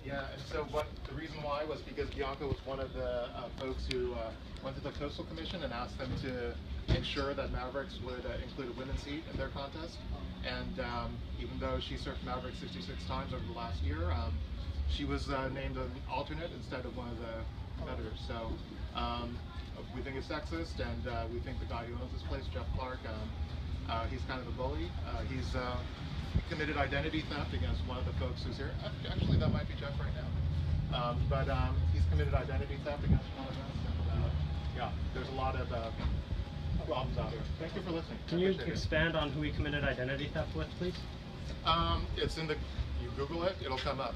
Yeah, and so the reason why was because Bianca was one of the folks who went to the Coastal Commission and asked them to ensure that Mavericks would include a women's heat in their contest. And even though she surfed Mavericks 66 times over the last year, she was named an alternate instead of one of the competitors. So we think it's sexist, and we think the guy who owns this place, Jeff Clark, he's kind of a bully. He's committed identity theft against one of the folks who's here. Actually, that might be Jeff right now. But he's committed identity theft against one of us. And, yeah, there's a lot of problems out here. Thank you for listening. Can you expand on who he committed identity theft with, please? It's in the, you Google it, it'll come up.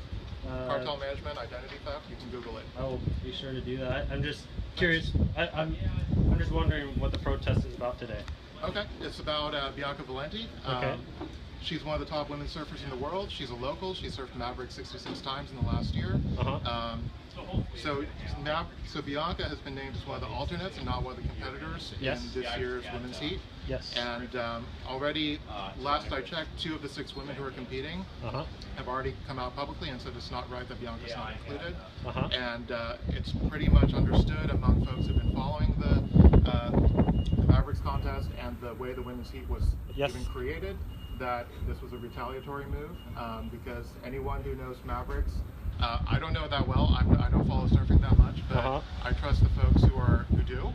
Cartel management, identity theft, you can Google it. I will be sure to do that. I'm just curious. I'm just wondering what the protest is about today. Okay, it's about Bianca Valenti. Okay. She's one of the top women surfers in the world. She's a local. She surfed Mavericks 66 times in the last year. So Bianca has been named as one of the alternates and not one of the competitors in this year's women's heat. Yes. And already, last I checked, 2 of the 6 women who are competing have already come out publicly and said it's not right that Bianca's not included. And it's pretty much understood among folks who've been following the Mavericks contest and the way the women's heat was even created, that this was a retaliatory move, because anyone who knows Mavericks, I don't know that well, I don't follow surfing that much, but I trust the folks who do,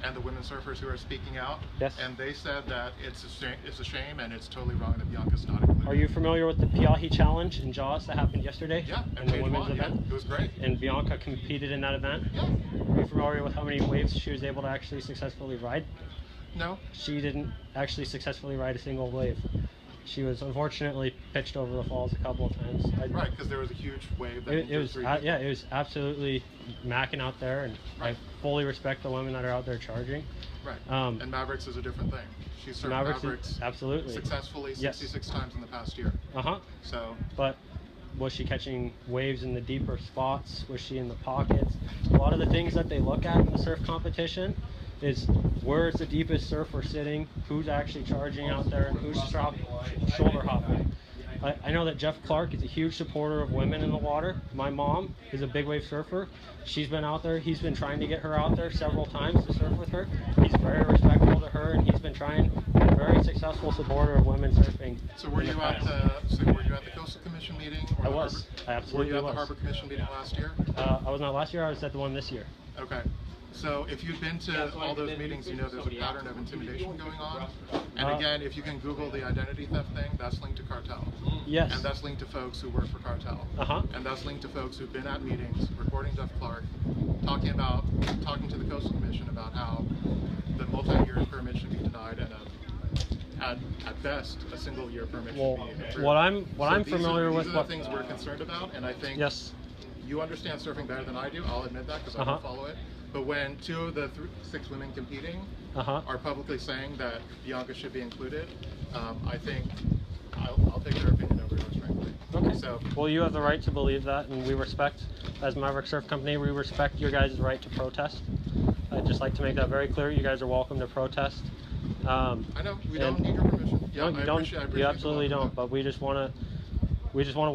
and the women surfers who are speaking out, and they said that it's a shame and it's totally wrong that Bianca's not included. Are you familiar with the Piahi Challenge in Jaws that happened yesterday? Yeah, and the women's event? It was great. And Bianca competed in that event? Yeah. Are you familiar with how many waves she was able to actually successfully ride? No. She didn't actually successfully ride a single wave. She was unfortunately pitched over the falls a couple of times. Right, because there was a huge wave. That it was absolutely macking out there, and I fully respect the women that are out there charging. Right, and Mavericks is a different thing. She surfed Mavericks absolutely successfully 66 times in the past year. So, but was she catching waves in the deeper spots? Was she in the pockets? A lot of the things that they look at in the surf competition is where's the deepest surfer sitting, who's actually charging out there, and who's shoulder hopping. I know that Jeff Clark is a huge supporter of women in the water. My mom is a big wave surfer. She's been out there. He's been trying to get her out there several times to surf with her. He's very respectful to her, and he's been trying, a very successful supporter of women surfing. So were you at the Coastal Commission meeting? Or I was. I absolutely was. Were you at the Harbor Commission meeting last year? I was not last year. I was at the one this year. Okay. So if you've been to all those meetings, you know there's a pattern of intimidation going on. And again, if you can Google the identity theft thing, that's linked to cartel. Yes. And that's linked to folks who work for cartel. And that's linked to folks who've been at meetings, recording Jeff Clark, talking to the Coastal Commission about how the multi-year permit should be denied, and at best a single-year permit should be approved. What I'm familiar with, these are the things we're concerned about, and I think you understand surfing better than I do. I'll admit that because I don't follow it. But when 2 of the 6 women competing are publicly saying that Bianca should be included, I think I'll take their opinion over yours, frankly. Okay. So, well, you have the right to believe that, and we respect, as Maverick Surf Company, we respect your guys' right to protest. I'd just like to make that very clear. You guys are welcome to protest. I know we don't need your permission. Yeah, no, you absolutely don't. But we just want to welcome.